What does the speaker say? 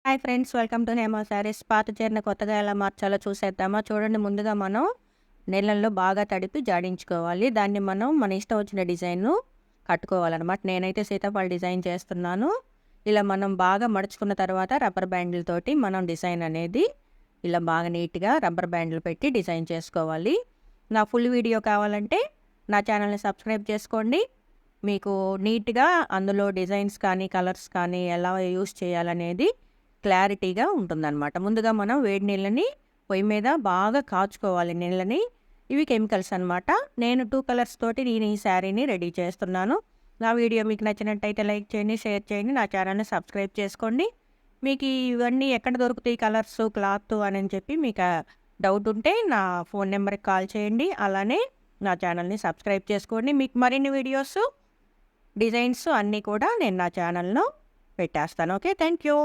Hi friends, welcome to Hema saris. పాత చీరను కొత్తగా ఎలా మార్చాలో చూసేద్దామా? చూడండి, ముందుగా మనం నీళ్ళల్లో బాగా తడిపి జాడించుకోవాలి. దాన్ని మనం మన ఇష్టం వచ్చిన డిజైన్ను కట్టుకోవాలన్నమాట. నేనైతే సీతాఫల డిజైన్ చేస్తున్నాను. ఇలా మనం బాగా మడుచుకున్న తర్వాత రబ్బర్ బ్యాండ్లతోటి మనం డిజైన్ అనేది ఇలా బాగా నీట్గా రబ్బర్ బ్యాండ్లు పెట్టి డిజైన్ చేసుకోవాలి. నా ఫుల్ వీడియో కావాలంటే నా ఛానల్ని సబ్స్క్రైబ్ చేసుకోండి. మీకు నీట్గా అందులో డిజైన్స్ కానీ కలర్స్ కానీ ఎలా యూస్ చేయాలనేది క్లారిటీగా ఉంటుందన్నమాట. ముందుగా మనం వేడి నీళ్ళని పొయ్యి మీద బాగా కాచుకోవాలి నీళ్ళని. ఇవి కెమికల్స్ అనమాట. నేను 2 కలర్స్ తోటి నేను ఈ శారీని రెడీ చేస్తున్నాను. నా వీడియో మీకు నచ్చినట్టయితే లైక్ చేయండి, షేర్ చేయండి, నా ఛానల్ని సబ్స్క్రైబ్ చేసుకోండి. మీకు ఇవన్నీ ఎక్కడ దొరుకుతాయి కలర్స్, క్లాత్ అని చెప్పి మీకు డౌట్ ఉంటే నా ఫోన్ నెంబర్కి కాల్ చేయండి. అలానే నా ఛానల్ని సబ్స్క్రైబ్ చేసుకోండి. మీకు మరిన్ని వీడియోస్, డిజైన్స్ అన్నీ కూడా నేను నా ఛానల్లో పెట్టేస్తాను. Okay, thank you.